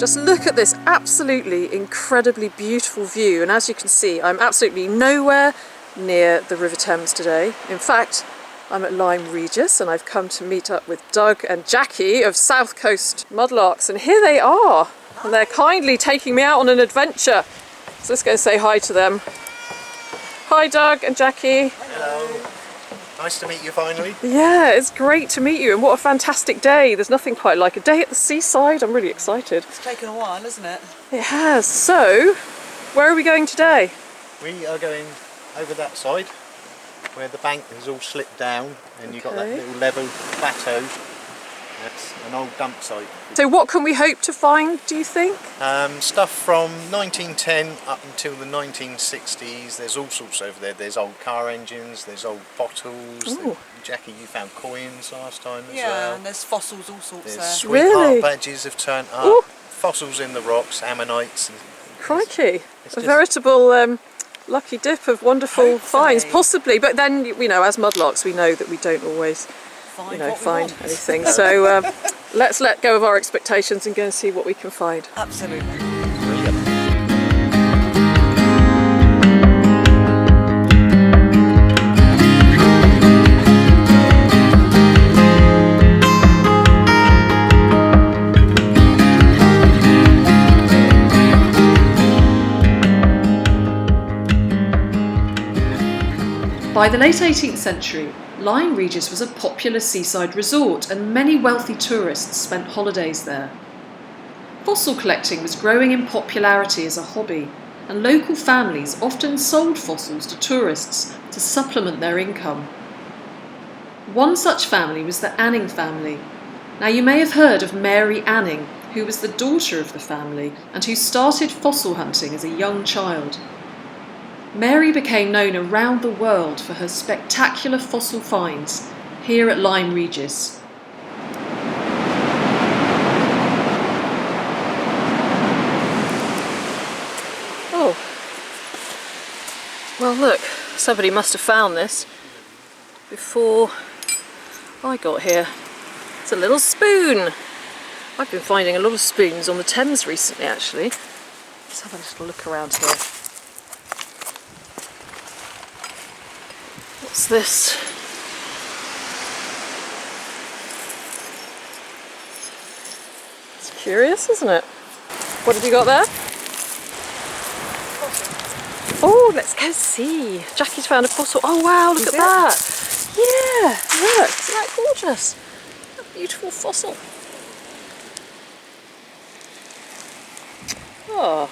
Just look at this absolutely incredibly beautiful view, and as you can see, I'm absolutely nowhere near the River Thames today. In fact, I'm at Lyme Regis and I've come to meet up with Doug and Jackie of South Coast Mudlarks, and here they are, and they're kindly taking me out on an adventure. So let's go and say hi to them. Hi Doug and Jackie. Hello. Nice to meet you finally. Yeah, it's great to meet you, and what a fantastic day. There's nothing quite like a day at the seaside. I'm really excited. It's taken a while, hasn't it? It has. So, where are we going today? We are going over that side where the bank has all slipped down and you've got that little level plateau. That's an old dump site. So what can we hope to find, do you think? Stuff from 1910 up until the 1960s. There's all sorts over there. There's old car engines, there's old bottles. Jackie, you found coins last time as well. Yeah, and there's fossils, all sorts There's there. sweetheart badges have turned up. Ooh. Fossils in the rocks, ammonites. Crikey, a veritable lucky dip of wonderful finds, possibly. But then, you know, as mudlarks, we know that we don't always find anything. So let's let go of our expectations and go and see what we can find. Absolutely. Brilliant. By the late 18th century, Lyme Regis was a popular seaside resort and many wealthy tourists spent holidays there. Fossil collecting was growing in popularity as a hobby, and local families often sold fossils to tourists to supplement their income. One such family was the Anning family. Now you may have heard of Mary Anning, who was the daughter of the family and who started fossil hunting as a young child. Mary became known around the world for her spectacular fossil finds here at Lyme Regis. Oh, well look, somebody must have found this before I got here. It's a little spoon. I've been finding a lot of spoons on the Thames recently actually. Let's have a little look around here. What's this? It's curious, isn't it? What have you got there? Oh, let's go see. Jackie's found a fossil. Oh wow, look at that. Yeah, look, isn't that gorgeous? A beautiful fossil. Oh,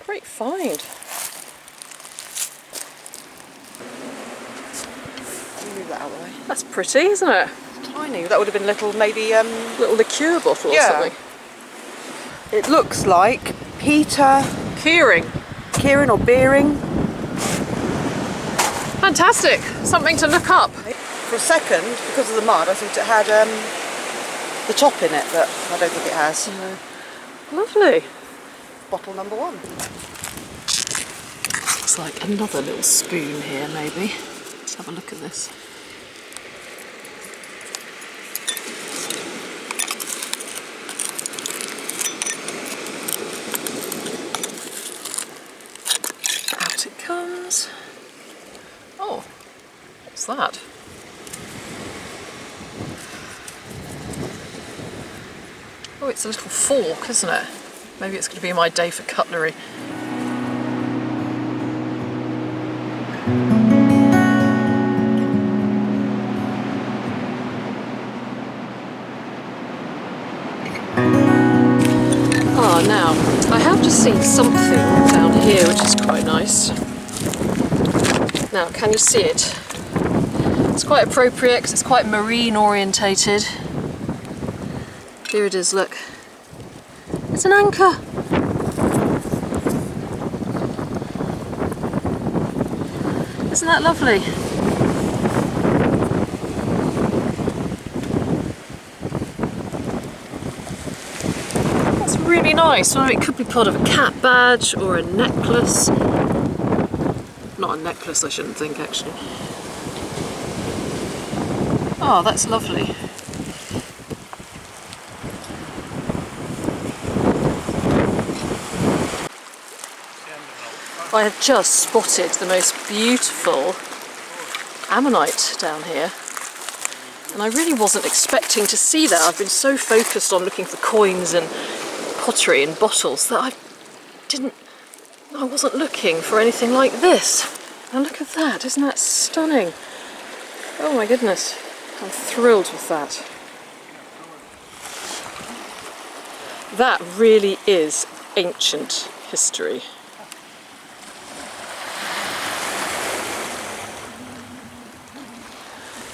great find. Move that out of the way. That's pretty, isn't it? It's tiny. That would have been little, maybe Little liqueur bottle or something. It looks like Peter Kieran or Beering. Fantastic. Something to look up. For a second, because of the mud, I thought it had the top in it, but I don't think it has. Lovely. Bottle number 1. Looks like another little spoon here, maybe. Let's have a look at this. Out it comes. Oh, what's that? Oh, it's a little fork, isn't it? Maybe it's going to be my day for cutlery. Now, I have just seen something down here which is quite nice. Now, can you see it? It's quite appropriate because it's quite marine orientated. Here it is, look. It's an anchor. Isn't that lovely? Really nice. Well, it could be part of a cat badge or a necklace. Not a necklace, I shouldn't think, actually. Oh, that's lovely. I have just spotted the most beautiful ammonite down here. And I really wasn't expecting to see that. I've been so focused on looking for coins and pottery and bottles that I wasn't looking for anything like this. And look at that, isn't that stunning? Oh my goodness, I'm thrilled with that. That really is ancient history.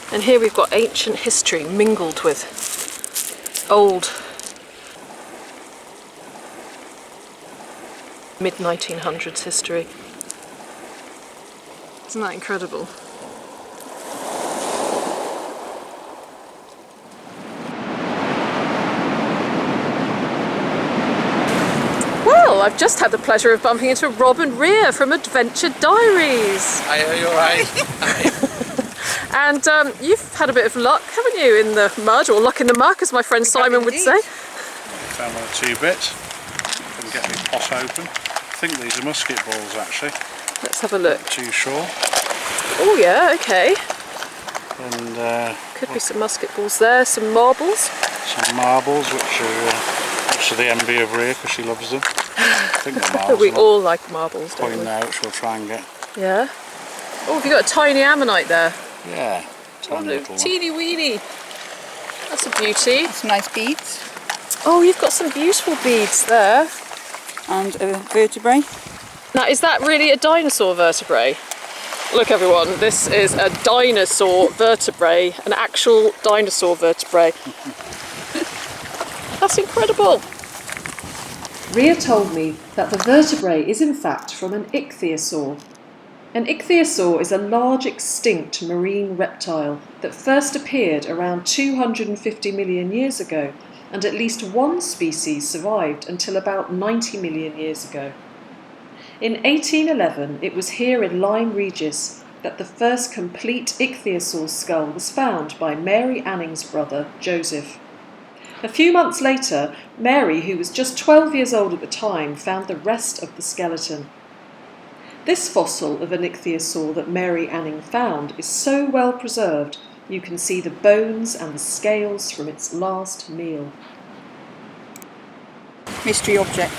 And here we've got ancient history mingled with old mid-1900s history. Isn't that incredible? Well, I've just had the pleasure of bumping into Rob and Rhea from Adventure Diaries. Hi, are you alright? And you've had a bit of luck, haven't you, in the mud, or luck in the muck, as my friend Simon would say. Found one or two bits. Couldn't get my pot open. I think these are musket balls actually. Let's have a look. Not too sure. Oh yeah, okay. And could be some musket balls there, some marbles. Some marbles, which are the envy of Rhea because she loves them. I think they're marbles. We all like marbles, don't Point we? there, which we'll try and get. Yeah. Oh, have you got a tiny ammonite there? Yeah, tiny little one. Teeny weeny. That's a beauty. Some nice beads. Oh, you've got some beautiful beads there. And a vertebrae. Now, is that really a dinosaur vertebrae? Look everyone, this is a dinosaur vertebrae, an actual dinosaur vertebrae. That's incredible. Rhea told me that the vertebrae is in fact from an ichthyosaur. An ichthyosaur is a large extinct marine reptile that first appeared around 250 million years ago, and at least one species survived until about 90 million years ago. In 1811, it was here in Lyme Regis that the first complete ichthyosaur skull was found by Mary Anning's brother, Joseph. A few months later, Mary, who was just 12 years old at the time, found the rest of the skeleton. This fossil of an ichthyosaur that Mary Anning found is so well preserved you can see the bones and the scales from its last meal. Mystery object.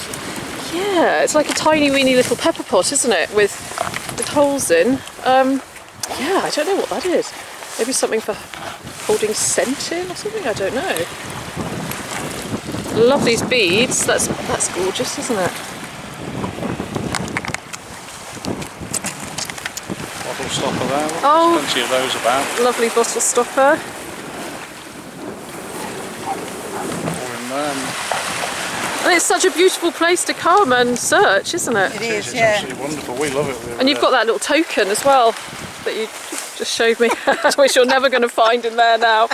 Yeah, it's like a tiny weeny little pepper pot, isn't it, with holes in. Yeah, I don't know what that is. Maybe something for holding scent in or something, I don't know. Love these beads, that's gorgeous, isn't it? Bottle stopper there. Oh, plenty of those about. Lovely bottle stopper. All in there. And it's such a beautiful place to come and search, isn't it? It is, It's yeah. absolutely wonderful. We love it. And you've got that little token as well that you just showed me, which you're never going to find in there now.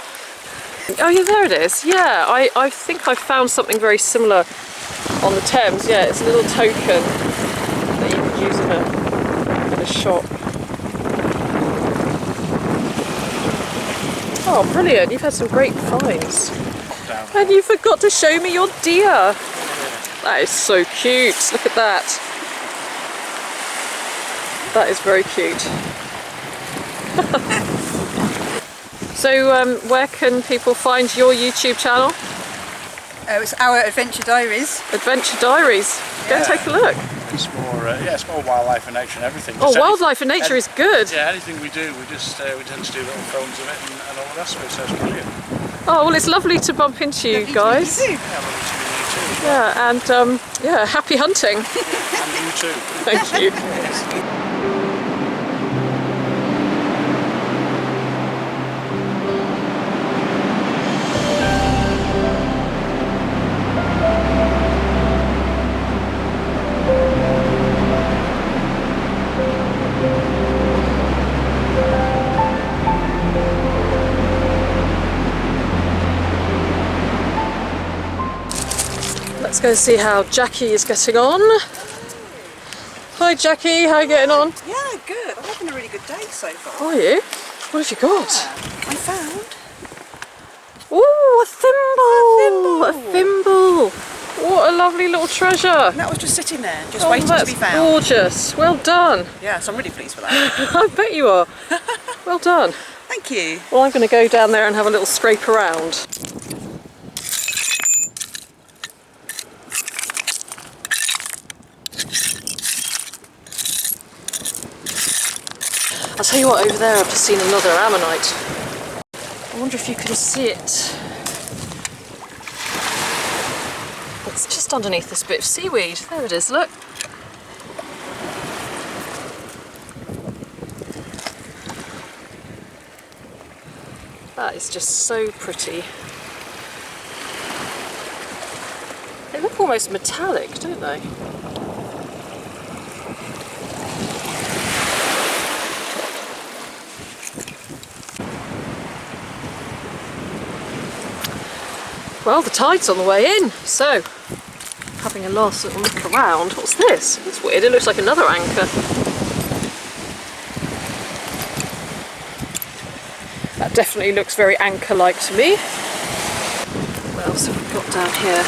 Oh yeah, there it is. Yeah, I think I found something very similar on the Thames. Yeah, it's a little token that you could use in a shop. Oh, brilliant. You've had some great finds. And you forgot to show me your deer. That is so cute. Look at that. That is very cute. So where can people find your YouTube channel? It's our Adventure Diaries. Adventure Diaries. Go and take a look. It's more, it's more wildlife and nature and everything. Oh, wildlife and nature is good. Yeah, anything we do, we tend to do little films of it and all the rest of it, so it's brilliant. Oh, well, it's lovely to bump into you guys. Lovely to meet you too. Yeah, and yeah, happy hunting. And you too. Thank you. Let's go see how Jackie is getting on. Hi Jackie, how are you getting on? Yeah, good. I'm having a really good day so far. Are you? What have you got? I found Ooh, a thimble! A thimble! What a lovely little treasure. And that was just sitting there, just waiting to be found. That's gorgeous. Well done. Yes, I'm really pleased with that. I bet you are. Well done. Thank you. Well, I'm going to go down there and have a little scrape around. I'll tell you what, over there I've just seen another ammonite. I wonder if you can see it. It's just underneath this bit of seaweed. There it is, look. That is just so pretty. They look almost metallic, don't they? Well, the tide's on the way in, so having a last little look around. What's this? It's weird, it looks like another anchor. That definitely looks very anchor-like to me. What else have we got down here?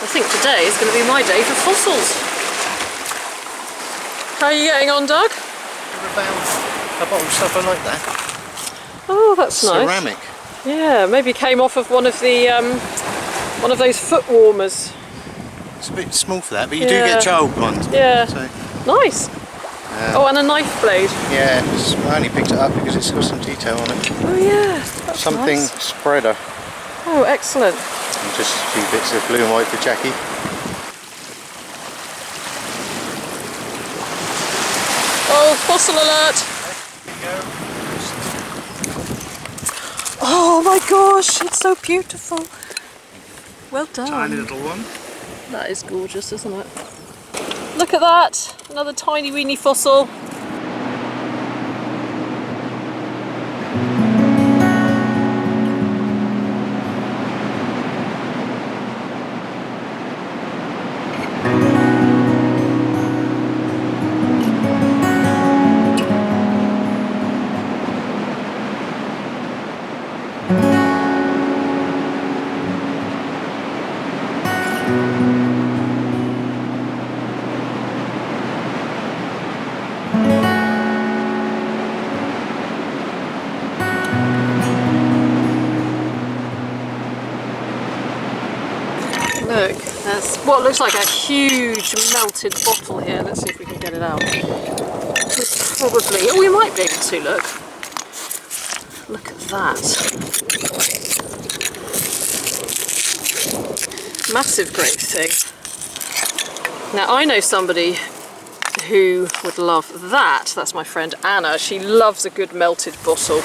I think today is going to be my day for fossils. How are you getting on, Doug? A bottle stopper like that. Oh, that's Ceramic. nice. Yeah, maybe came off of one of the one of those foot warmers. It's a bit small for that, but you do get child ones. Yeah. So, Nice. Oh, and a knife blade. yeah, I only picked it up because it's got some detail on it. Oh yeah, that's Something nice. spreader. Oh, excellent. And just a few bits of blue and white for Jackie. Oh, fossil alert! Oh my gosh, it's so beautiful. Well done. Tiny little one. That is gorgeous, isn't it? Look at that! Another tiny weeny fossil. Look, there's what looks like a huge melted bottle here. Let's see if we can get it out. It's probably, oh, we might be able to, look. Look at that. Massive great thing. Now I know somebody who would love that. That's my friend Anna. She loves a good melted bottle.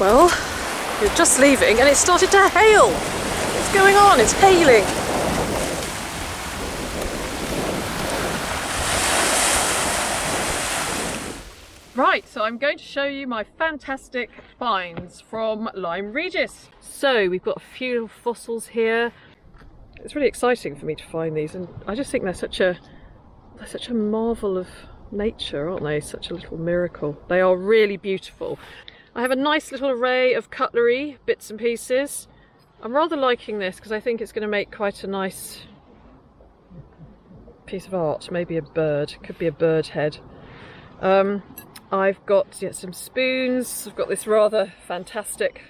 Well, we're just leaving and it started to hail. What's going on? It's hailing. Right, so I'm going to show you my fantastic finds from Lyme Regis. So we've got a few fossils here. It's really exciting for me to find these, and I just think they're such a marvel of nature, aren't they? Such a little miracle. They are really beautiful. I have a nice little array of cutlery, bits and pieces. I'm rather liking this because I think it's going to make quite a nice piece of art. Maybe a bird, could be a bird head. I've got some spoons. I've got this rather fantastic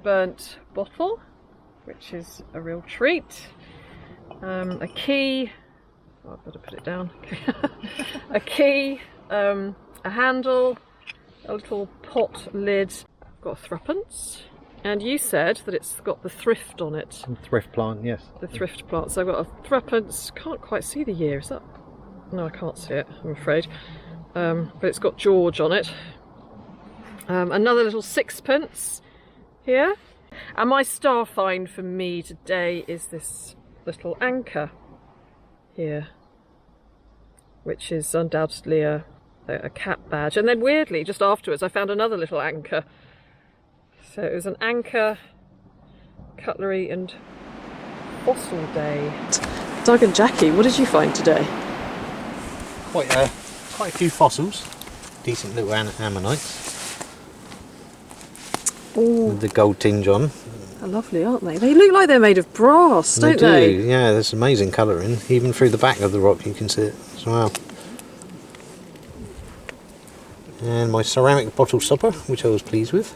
burnt bottle, which is a real treat. A key. Oh, I've got to put it down. A key, a handle, a little pot lid. I've got threepence. And you said that it's got the thrift on it. Some thrift plant, yes. The thrift plant. So I've got a threepence. Can't quite see the year. Is that? No, I can't see it, I'm afraid. But it's got George on it. Another little sixpence here. And my star find for me today is this little anchor here, which is undoubtedly a cat badge. And then weirdly, just afterwards, I found another little anchor. So it was an anchor, cutlery and fossil day. Doug and Jackie, what did you find today? Quite a few fossils. Decent little ammonites. Oh, With the gold tinge on. they're lovely, aren't they? They look like they're made of brass, don't they? Yeah, there's amazing colouring. Even through the back of the rock you can see it as well. And my ceramic bottle stopper, which I was pleased with.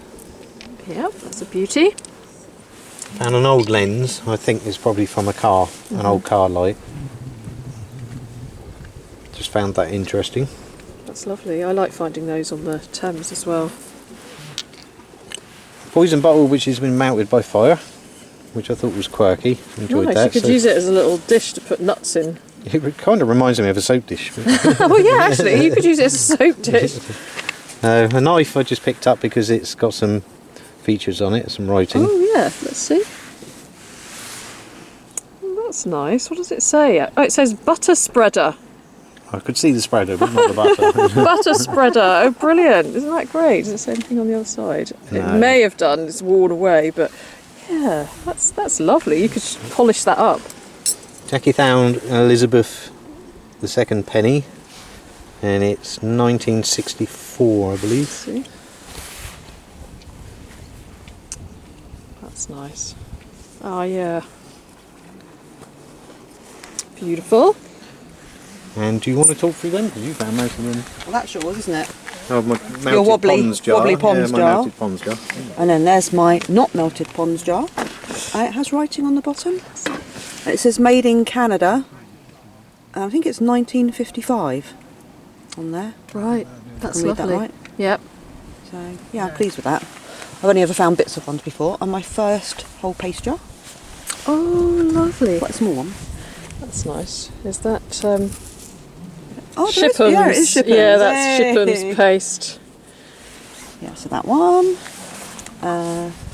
Yep, that's a beauty. Found an old lens, I think it's probably from a car, an old car light. Just found that interesting. That's lovely. I like finding those on the Thames as well. Poison bottle which has been mounted by fire, which I thought was quirky. Enjoyed Nice, that. you could use it as a little dish to put nuts in. It kind of reminds me of a soap dish. Oh yeah, actually, you could use it as a soap dish. A knife I just picked up because it's got some features on it, some writing. Oh yeah, let's see. Oh, that's nice. What does it say? Oh, it says butter spreader. I could see the spreader, but not the butter. Butter spreader. Oh, brilliant. Isn't that great? Does it say anything on the other side? No. It may have done. It's worn away, but yeah, that's lovely. You could polish that up. Jackie found Elizabeth II penny, and it's 1964, I believe. See? That's nice. Oh yeah. Beautiful. And do you want to talk through them? Because you found most of them. Well, that's yours, isn't it? Oh, my melted Your wobbly ponds jar. ponds my jar. melted ponds jar. And then there's my not melted ponds jar. It has writing on the bottom. It says made in Canada. I think it's 1955 on there. Right. That's Can read lovely. that right? Yep. So yeah, I'm pleased with that. I've only ever found bits of ones before. And my first whole paste jar. Oh, lovely. Quite a small one. That's nice. Is that Oh, there is- Shipham's? yeah, it is Shipham's. Yeah, that's Yay. Shipham's paste. Yeah, so that one.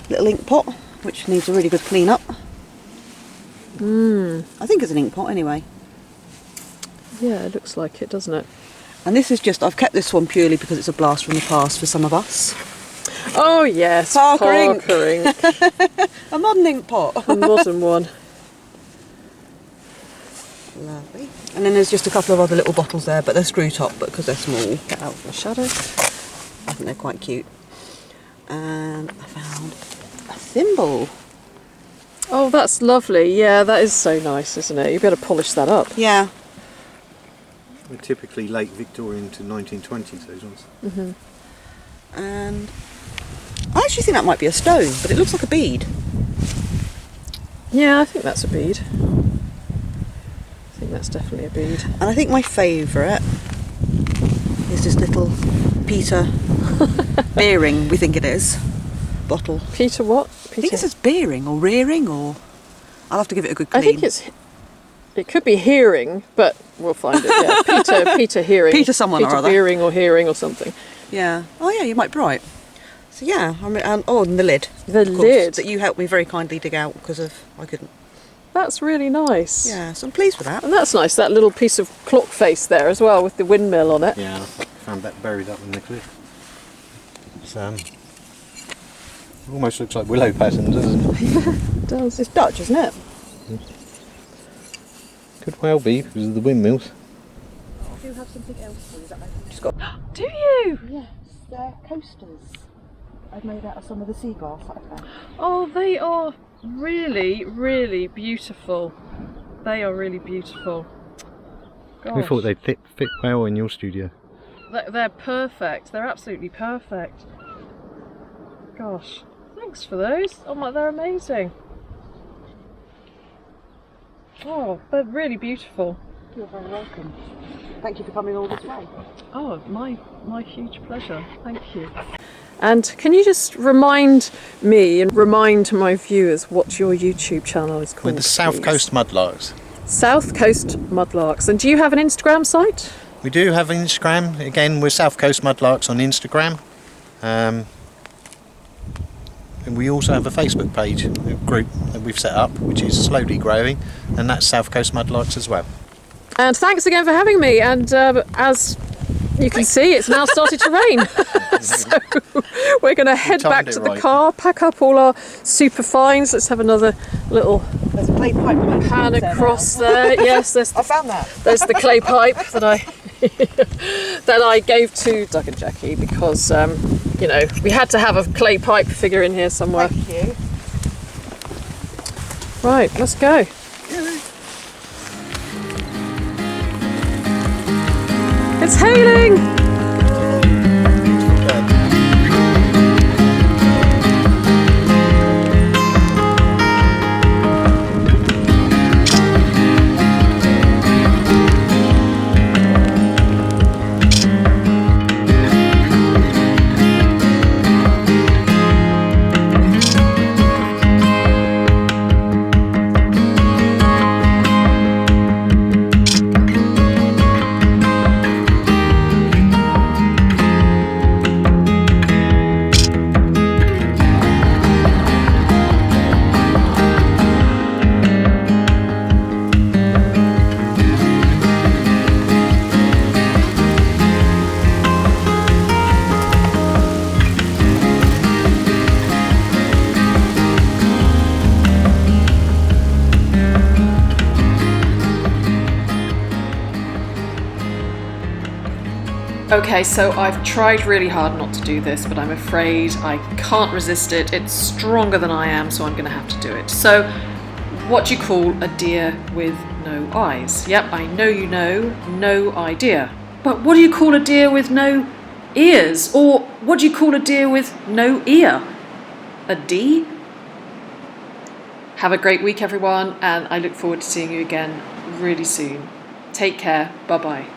Little ink pot, which needs a really good clean up. I think it's an ink pot anyway. Yeah, it looks like it, doesn't it? And this is just, I've kept this one purely because it's a blast from the past for some of us. Oh yes, Parker ink. ink. A modern ink pot. A modern one. Lovely. And then there's just a couple of other little bottles there, but they're screw top, but because they're small. Get out of the shadow. I think they're quite cute. And I found a thimble. Oh, that's lovely. Yeah, that is so nice, isn't it? You better polish that up. Yeah. They're typically late Victorian to 1920s, those ones. And I actually think that might be a stone, but it looks like a bead. Yeah, I think that's a bead. I think that's definitely a bead. And I think my favourite is this little Peter bearing, we think it is, bottle. Peter what? I think it says bearing or rearing, or I'll have to give it a good clean. I think it could be hearing, but we'll find it. Yeah, Peter hearing. Peter someone or Peter other. bearing or hearing or something. Yeah. Oh yeah, you might be right. So yeah, and the lid. The of course, lid. that you helped me very kindly dig out because I couldn't. That's really nice. Yeah, so I'm pleased with that. And that's nice, that little piece of clock face there as well with the windmill on it. Yeah, I found that buried up in the cliff. It almost looks like willow patterns, doesn't it? It does. It's Dutch, isn't it? Could well be because of the windmills. I do have something else for you that I've just got. Do you? Yes, they're coasters. I've made out of some of the seagrass that I found. Oh, they are really, really beautiful. They are really beautiful. Gosh. We thought they'd fit well in your studio. They're perfect. They're absolutely perfect. Gosh, thanks for those. Oh my, they're amazing. Oh, they're really beautiful. You're very welcome. Thank you for coming all this way. Oh, my huge pleasure. Thank you. And can you just remind me and remind my viewers what your YouTube channel is called? With the South please? Coast Mudlarks. South Coast Mudlarks. And do you have an Instagram site? We do have Instagram. Again, we're South Coast Mudlarks on Instagram. And we also have a Facebook page, a group that we've set up, which is slowly growing, and that's South Coast Mudlarks as well. And thanks again for having me. And as you can see, it's now started to rain. So we're going to head back to the car, pack up all our super finds. Let's have another little There's a clay pipe pan across there. Yes, I found that. there's the clay pipe that I gave to Doug and Jackie because you know, we had to have a clay pipe figure in here somewhere. Thank you. Right, let's go. It's hailing! Okay, so I've tried really hard not to do this, but I'm afraid I can't resist it. It's stronger than I am, so I'm going to have to do it. So, what do you call a deer with no eyes? Yep, I know you know, no idea. But what do you call a deer with no ears? Or what do you call a deer with no ear? A D? Have a great week, everyone, and I look forward to seeing you again really soon. Take care. Bye-bye.